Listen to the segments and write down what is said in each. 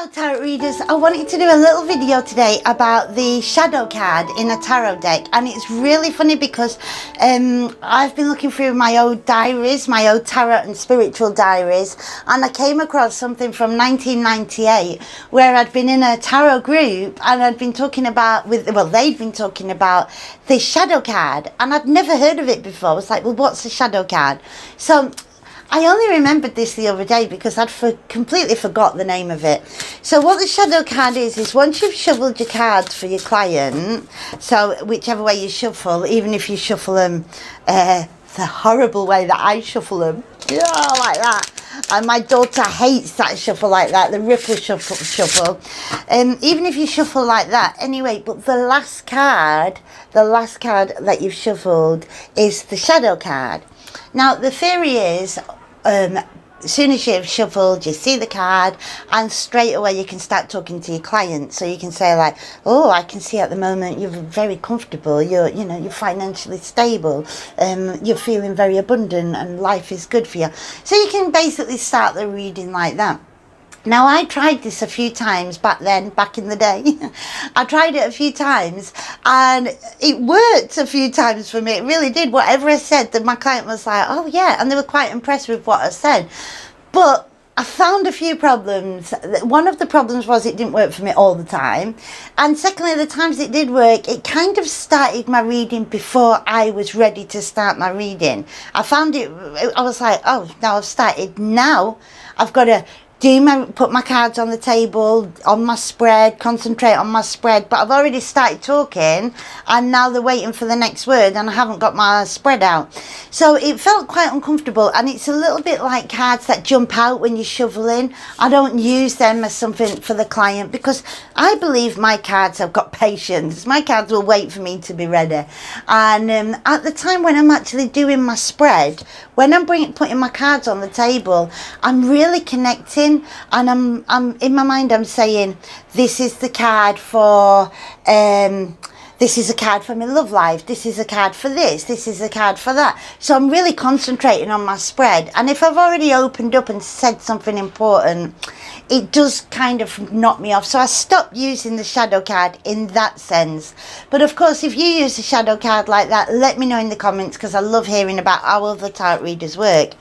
Hello tarot readers, I wanted to do a little video today about the shadow card in a tarot deck, and it's really funny because I've been looking through my old diaries, my old tarot and spiritual diaries, and I came across something from 1998 where I'd been in a tarot group and I'd been talking about, they'd been talking about the shadow card, and I'd never heard of it before. I was like, well, what's the shadow card? So I only remembered this the other day because I'd completely forgot the name of it. So what the shadow card is once you've shuffled your cards for your client, so whichever way you shuffle, even if you shuffle them the horrible way that I shuffle them, like that. And my daughter hates that shuffle like that, the ripple shuffle. Even if you shuffle like that, anyway, but the last card that you've shuffled is the shadow card. Now, the theory is, as soon as you've shuffled, you see the card, and straight away you can start talking to your client. So you can say like, oh, I can see at the moment you're very comfortable, you're financially stable, you're feeling very abundant and life is good for you. So you can basically start the reading like that. Now, I tried this a few times back in the day. I tried it a few times and it worked a few times for me. It really did. Whatever I said, that my client was like, oh yeah, and they were quite impressed with what I said. But I found a few problems. One of the problems was it didn't work for me all the time. And secondly, the times it did work, it kind of started my reading before I was ready to start my reading. I found it, I was like, oh, now I've started. Now I've got to put my cards on the table, on my spread, concentrate on my spread, but I've already started talking and now they're waiting for the next word and I haven't got my spread out. So it felt quite uncomfortable, and it's a little bit like cards that jump out when you're shoveling. I don't use them as something for the client because I believe my cards have got patience. My cards will wait for me to be ready. And at the time when I'm actually doing my spread, when I'm putting my cards on the table, I'm really connecting. And I'm in my mind, I'm saying, this is the card for this is a card for my love life, this is a card for this is a card for that. So I'm really concentrating on my spread, and if I've already opened up and said something important, it does kind of knock me off. So I stopped using the shadow card in that sense. But of course, if you use the shadow card like that, let me know in the comments, because I love hearing about how other tarot readers work.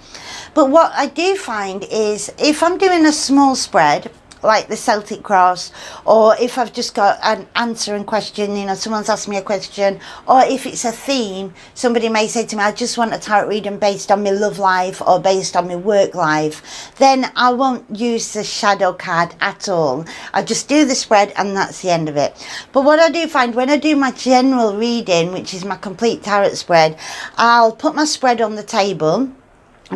But what I do find is, if I'm doing a small spread, like the Celtic Cross, or if I've just got an answer and question, someone's asked me a question, or if it's a theme, somebody may say to me, I just want a tarot reading based on my love life or based on my work life, then I won't use the shadow card at all. I just do the spread and that's the end of it. But what I do find, when I do my general reading, which is my complete tarot spread, I'll put my spread on the table.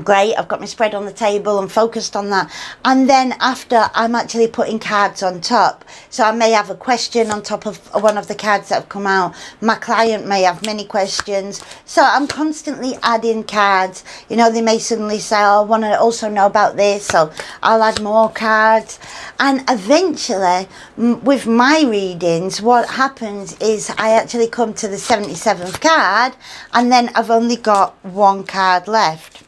Great, I've got my spread on the table, I'm focused on that, and then after, I'm actually putting cards on top. So I may have a question on top of one of the cards that have come out. My client may have many questions, so I'm constantly adding cards. They may suddenly say, oh, I want to also know about this, so I'll add more cards. And eventually, with my readings, what happens is I actually come to the 77th card, and then I've only got one card left.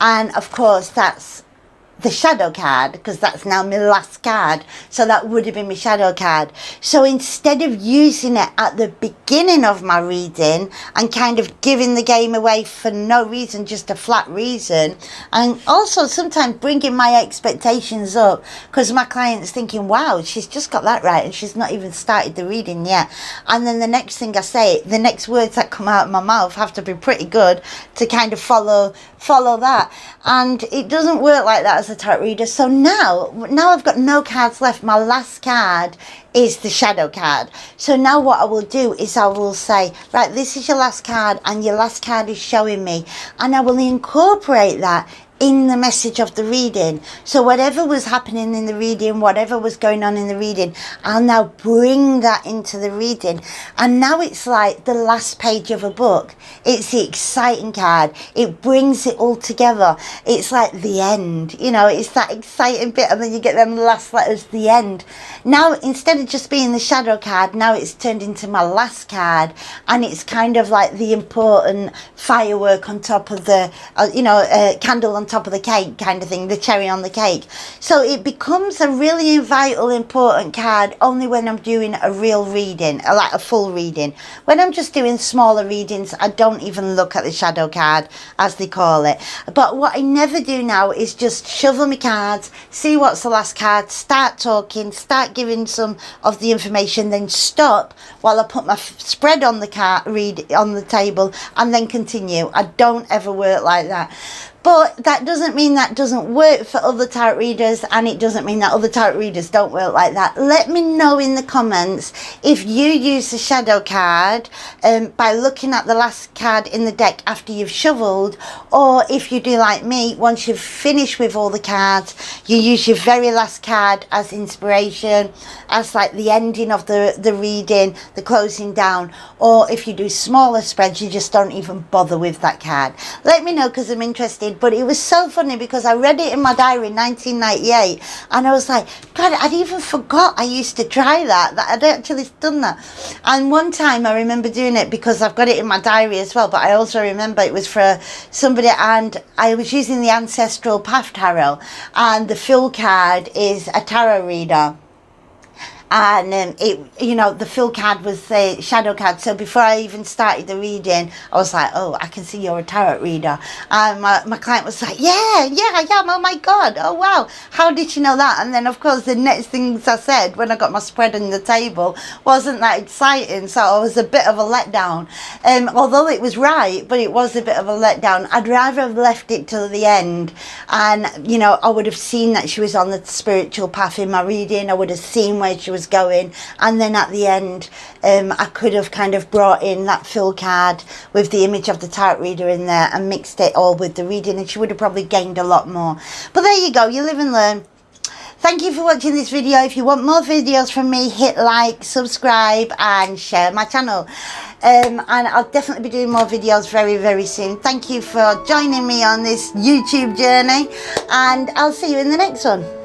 And of course, that's the shadow card, because that's now my last card. So that would have been my shadow card. So instead of using it at the beginning of my reading and kind of giving the game away for no reason, just a flat reason, and also sometimes bringing my expectations up, because my client's thinking, wow, she's just got that right and she's not even started the reading yet. And then the next thing I say, the next words that come out of my mouth have to be pretty good to kind of follow that. And it doesn't work like that as a tarot reader. So now I've got no cards left. My last card is the shadow card. So now what I will do is I will say, right, this is your last card, and your last card is showing me, and I will incorporate that in the message of the reading. So whatever was happening in the reading, whatever was going on in the reading, I'll now bring that into the reading. And now it's like the last page of a book. It's the exciting card. It brings it all together. It's like the end, it's that exciting bit, and then you get them last letters, the end. Now, instead of just being the shadow card, now it's turned into my last card, and it's kind of like the important firework on top of the, candle on top of the cake kind of thing, the cherry on the cake. So it becomes a really vital, important card only when I'm doing a real reading, like a full reading. When I'm just doing smaller readings, I don't even look at the shadow card, as they call it. But what I never do now is just shuffle my cards, see what's the last card, start talking, start giving some of the information, then stop while I put my spread on the card, read on the table, and then continue. I don't ever work like that. But that doesn't mean that doesn't work for other tarot readers, and it doesn't mean that other tarot readers don't work like that. Let me know in the comments if you use the shadow card by looking at the last card in the deck after you've shuffled, or if you do like me, once you've finished with all the cards, you use your very last card as inspiration, as like the ending of the reading, the closing down, or if you do smaller spreads, you just don't even bother with that card. Let me know, because I'm interested. But it was so funny because I read it in my diary in 1998, and I was like, God, I'd even forgot I used to try that I'd actually done that. And one time I remember doing it because I've got it in my diary as well, but I also remember it was for somebody, and I was using the Ancestral Path Tarot, and the fill card is a tarot reader. And it, you know, the fill card was the shadow card. So before I even started the reading, I was like, oh, I can see you're a tarot reader. And my client was like, yeah, I am. Oh my God. Oh wow. How did you know that? And then of course the next things I said when I got my spread on the table wasn't that exciting. So it was a bit of a letdown. Although it was right, but it was a bit of a letdown. I'd rather have left it till the end. And, you know, I would have seen that she was on the spiritual path in my reading. I would have seen where she was going, and then at the end I could have kind of brought in that fill card with the image of the tarot reader in there and mixed it all with the reading, and she would have probably gained a lot more. But there you go, you live and learn. Thank you for watching this video. If you want more videos from me, hit like, subscribe and share my channel. And I'll definitely be doing more videos very, very soon. Thank you for joining me on this YouTube journey, and I'll see you in the next one.